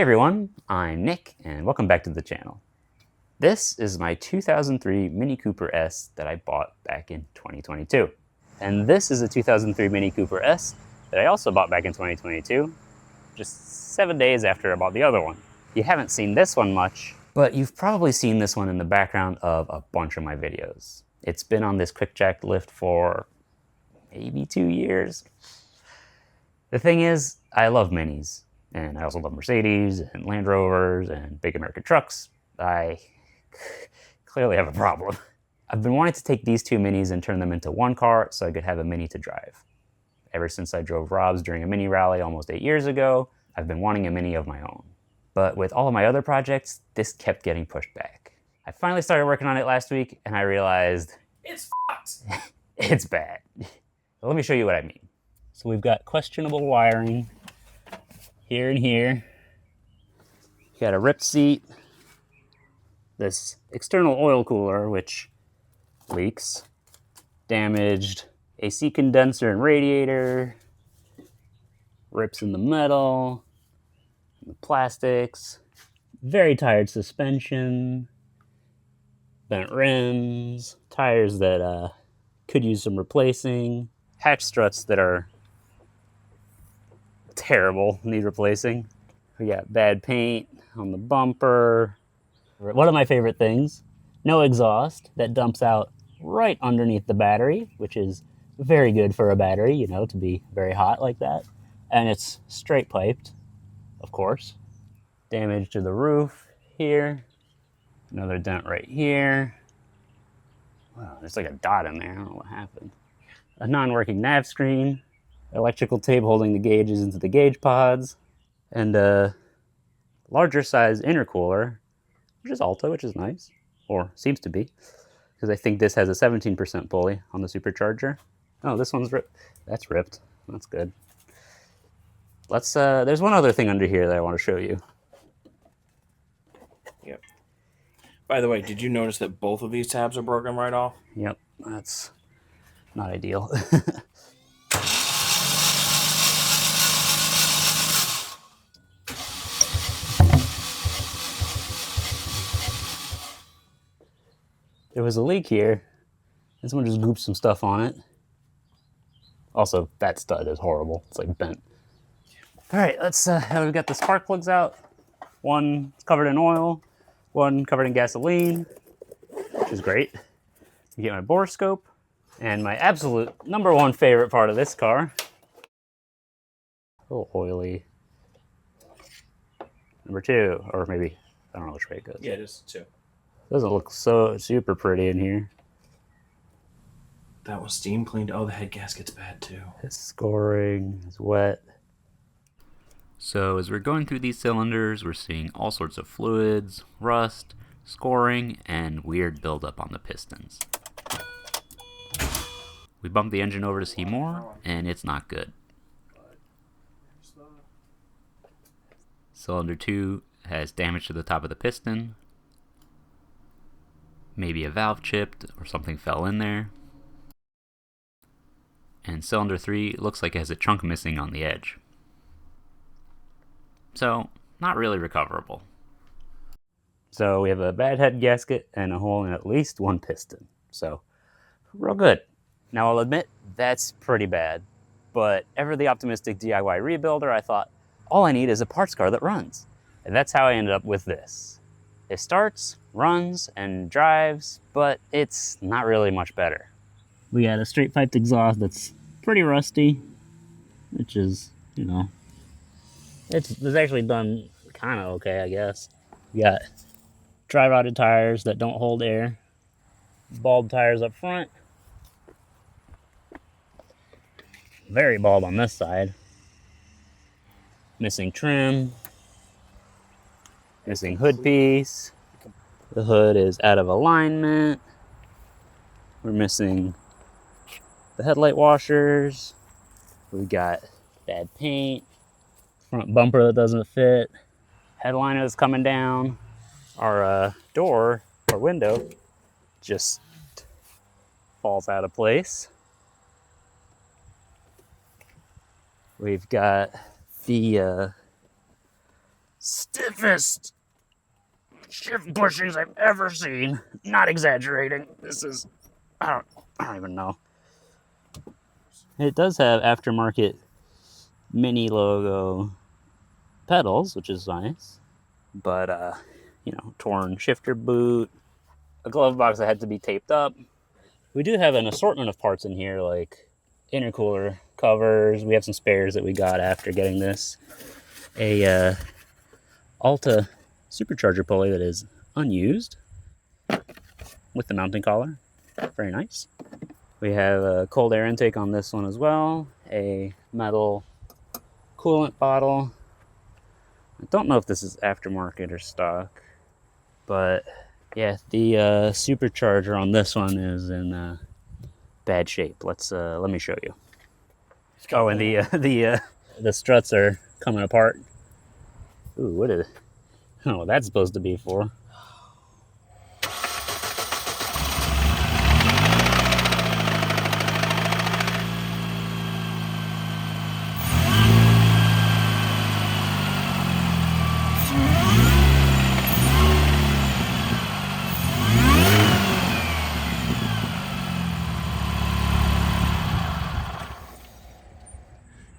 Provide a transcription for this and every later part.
Hey everyone, I'm Nick and welcome back to the channel. This is my 2003 Mini Cooper S that I bought back in 2022. And this is a 2003 Mini Cooper S that I also bought back in 2022, just 7 days after I bought the other one. You haven't seen this one much, but you've probably seen this one in the background of a bunch of my videos. It's been on this quick jack lift for maybe 2 years. The thing is, I love minis. And I also love Mercedes and Land Rovers and big American trucks. I clearly have a problem. I've been wanting to take these two minis and turn them into one car so I could have a mini to drive. Ever since I drove Rob's during a mini rally almost 8 years ago, I've been wanting a mini of my own. But with all of my other projects, this kept getting pushed back. I finally started working on it last week and I realized it's fucked. It's bad. So let me show you what I mean. So we've got questionable wiring here and here. You got a ripped seat, this external oil cooler which leaks, damaged AC condenser and radiator, rips in the metal, the plastics, very tired suspension, bent rims, tires that could use some replacing, hatch struts that are terrible, need replacing. We got bad paint on the bumper. One of my favorite things, no exhaust that dumps out right underneath the battery, which is very good for a battery, you know, to be very hot like that. And it's straight piped, of course. Damage to the roof here. Another dent right here. Wow, there's like a dot in there. I don't know what happened. A non-working nav screen. Electrical tape holding the gauges into the gauge pods, and a larger size intercooler, which is Alta, which is nice, or seems to be, because I think this has a 17% pulley on the supercharger. Oh, this one's ripped. That's ripped. That's good. Let's, there's one other thing under here that I want to show you. Yep. By the way, did you notice that both of these tabs are broken right off? Yep, that's not ideal. There was a leak here. This one just gooped some stuff on it. Also, that stud is horrible. It's like bent. All right, let's, we've got the spark plugs out. One covered in oil, one covered in gasoline, which is great. You get my bore scope, and my absolute #1 favorite part of this car. A little oily. #2, or maybe, I don't know which way it goes. Yeah, it is 2. Doesn't look so super pretty in here. That was steam cleaned. Oh, the head gasket's bad too. It's scoring, it's wet. So as we're going through these cylinders, we're seeing all sorts of fluids, rust, scoring, and weird buildup on the pistons. We bumped the engine over to see more, and it's not good. Cylinder 2 has damage to the top of the piston. Maybe a valve chipped or something fell in there. And cylinder 3 looks like it has a chunk missing on the edge. So, not really recoverable. So we have a bad head gasket and a hole in at least one piston. So, real good. Now I'll admit, that's pretty bad. But ever the optimistic DIY rebuilder, I thought, all I need is a parts car that runs. And that's how I ended up with this. It starts, runs, and drives, but it's not really much better. We got a straight piped exhaust that's pretty rusty, which is, you know, it's actually done kind of okay, I guess. We got dry rotted tires that don't hold air, bald tires up front, very bald on this side, missing trim, missing hood piece, the hood is out of alignment, we're missing the headlight washers, we got bad paint, front bumper that doesn't fit, headliner that's coming down, our door or window just falls out of place. We've got the stiffest shift bushings I've ever seen. Not exaggerating. This is, I don't even know. It does have aftermarket Mini logo pedals, which is nice. But, you know, torn shifter boot, a glove box that had to be taped up. We do have an assortment of parts in here, like intercooler covers. We have some spares that we got after getting this. A Alta supercharger pulley that is unused with the mounting collar. Very nice. We have a cold air intake on this one as well. A metal coolant bottle. I don't know if this is aftermarket or stock, but yeah, the supercharger on this one is in bad shape. Let me show you. Oh, and the struts are coming apart. Ooh, what is? I don't know what that's supposed to be for.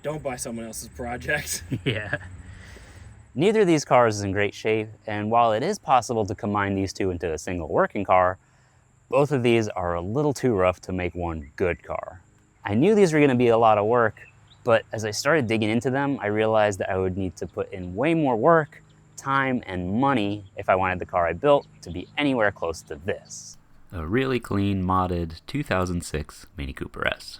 Don't buy someone else's project. Yeah. Neither of these cars is in great shape, and while it is possible to combine these two into a single working car, both of these are a little too rough to make one good car. I knew these were going to be a lot of work, but as I started digging into them, I realized that I would need to put in way more work, time, and money if I wanted the car I built to be anywhere close to this. A really clean, modded 2006 Mini Cooper S.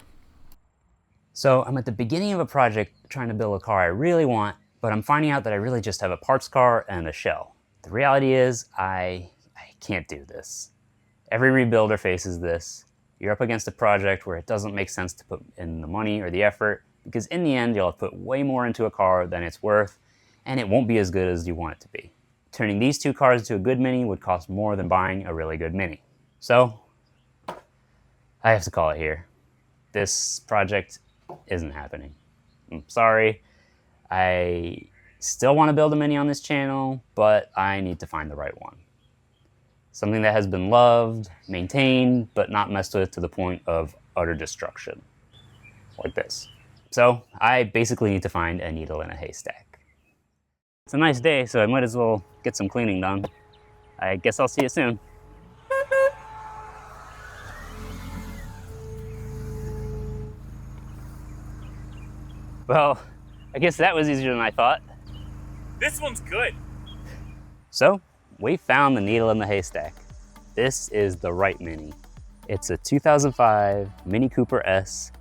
So I'm at the beginning of a project trying to build a car I really want, but I'm finding out that I really just have a parts car and a shell. The reality is I can't do this. Every rebuilder faces this. You're up against a project where it doesn't make sense to put in the money or the effort, because in the end, you'll have put way more into a car than it's worth, and it won't be as good as you want it to be. Turning these two cars into a good Mini would cost more than buying a really good Mini. So, I have to call it here. This project isn't happening. I'm sorry. I still want to build a Mini on this channel, but I need to find the right one. Something that has been loved, maintained, but not messed with to the point of utter destruction. Like this. So I basically need to find a needle in a haystack. It's a nice day, so I might as well get some cleaning done. I guess I'll see you soon. Well, I guess that was easier than I thought. This one's good. So, we found the needle in the haystack. This is the right Mini. It's a 2005 Mini Cooper S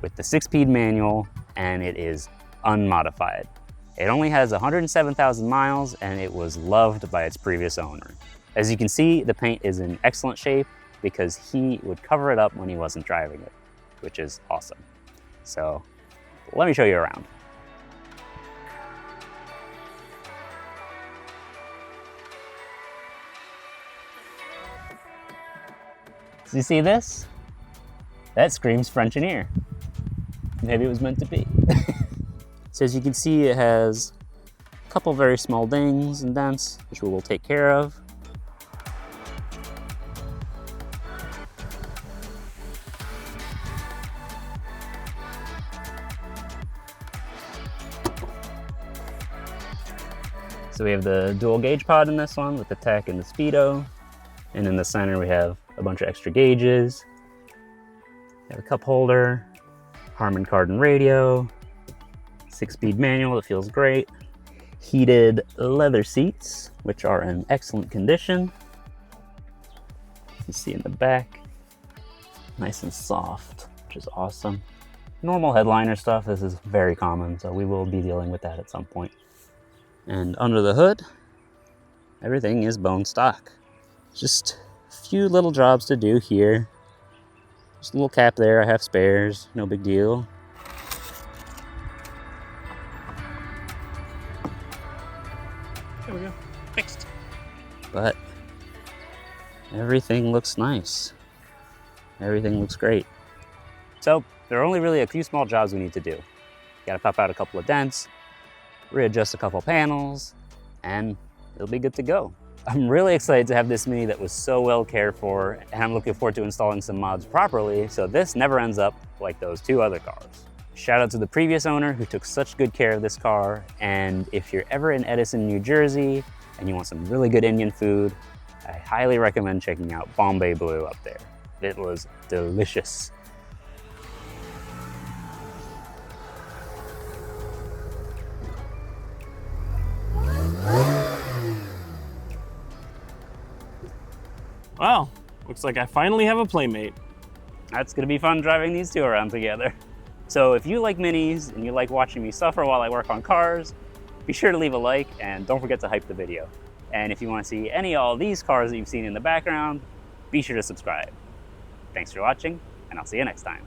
with the 6-speed manual, and it is unmodified. It only has 107,000 miles, and it was loved by its previous owner. As you can see, the paint is in excellent shape because he would cover it up when he wasn't driving it, which is awesome. So, let me show you around. So you see this? That screams Frenchineer. Maybe it was meant to be. So as you can see, it has a couple very small dings and dents, which we will take care of. So we have the dual gauge pod in this one with the tech and the speedo. And in the center we have a bunch of extra gauges. We have a cup holder, Harman Kardon radio, 6-speed manual that feels great, heated leather seats, which are in excellent condition. You can see in the back, nice and soft, which is awesome. Normal headliner stuff, this is very common, so we will be dealing with that at some point. And under the hood, everything is bone stock. Just a few little jobs to do here. Just a little cap there, I have spares, no big deal. There we go. Fixed. But everything looks nice. Everything looks great. So there are only really a few small jobs we need to do. Gotta pop out a couple of dents, readjust a couple panels, and it'll be good to go. I'm really excited to have this Mini that was so well cared for, and I'm looking forward to installing some mods properly so this never ends up like those two other cars. Shout out to the previous owner who took such good care of this car, and if you're ever in Edison, New Jersey, and you want some really good Indian food, I highly recommend checking out Bombay Blue up there. It was delicious. Well, looks like I finally have a playmate. That's gonna be fun driving these two around together. So if you like minis and you like watching me suffer while I work on cars, be sure to leave a like and don't forget to hype the video. And if you want to see any of all these cars that you've seen in the background, be sure to subscribe. Thanks for watching, and I'll see you next time.